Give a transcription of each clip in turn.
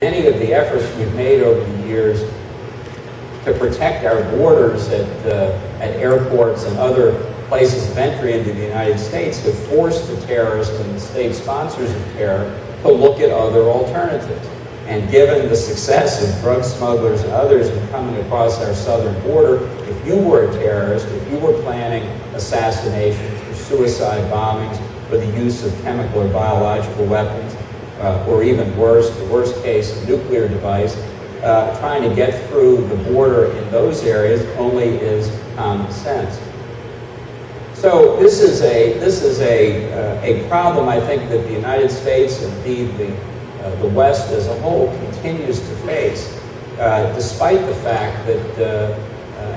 Many of the efforts we've made over the years to protect our borders at airports and other places of entry into the United States have forced the terrorists and the state sponsors of terror to look at other alternatives. And given the success of drug smugglers and others in coming across our southern border, if you were a terrorist, if you were planning assassinations or suicide bombings for the use of chemical or biological weapons, or even worse, the worst case, a nuclear device, trying to get through the border in those areas only is common sense. So this is a problem I think that the United States, indeed the West as a whole, continues to face, despite the fact that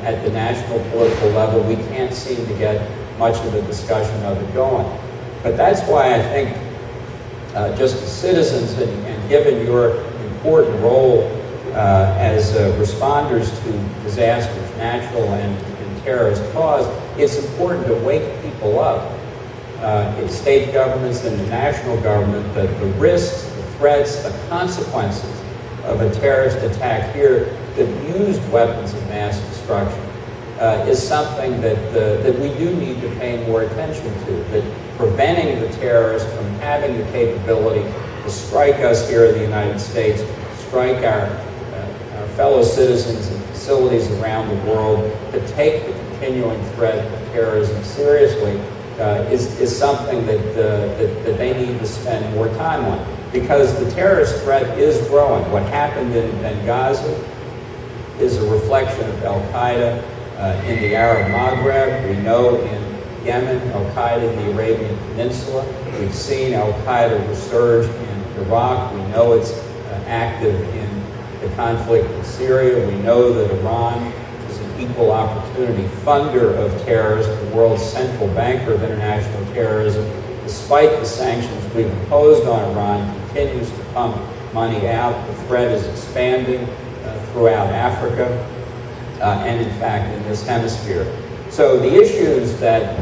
at the national political level we can't seem to get much of the discussion of it going. But that's why I think just as citizens and given your important role as responders to disasters, natural and terrorist cause, it's important to wake people up in state governments and the national government that the risks, the threats, the consequences of a terrorist attack here that used weapons of mass destruction is something that we do need to pay more attention to, that preventing the terrorists from having the capability to strike us here in the United States, strike our fellow citizens and facilities around the world, to take the continuing threat of terrorism seriously is something that they need to spend more time on. Because the terrorist threat is growing. What happened in Benghazi is a reflection of Al-Qaeda in the Arab Maghreb. We know in Yemen, Al-Qaeda in the Arabian Peninsula. We've seen Al-Qaeda resurge in Iraq. We know it's active in the conflict in Syria. We know that Iran is an equal opportunity funder of terrorists, the world's central banker of international terrorism. Despite the sanctions we've imposed on Iran, continues to pump money out. The threat is expanding throughout Africa and, in fact, in this hemisphere. So the issues that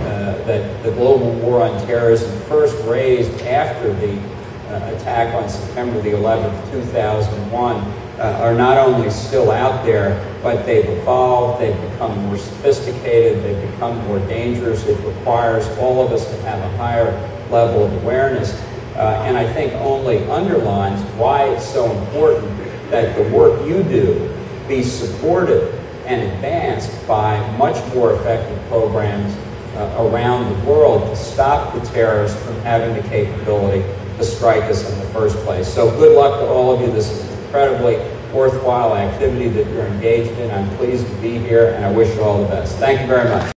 the global war on terrorism first raised after the attack on September the 11th, 2001, are not only still out there, but they've evolved, they've become more sophisticated, they've become more dangerous. It requires all of us to have a higher level of awareness, and I think only underlines why it's so important that the work you do be supported and advanced by much more effective programs around the world to stop the terrorists from having the capability to strike us in the first place. So good luck to all of you. This is an incredibly worthwhile activity that you're engaged in. I'm pleased to be here, and I wish you all the best. Thank you very much.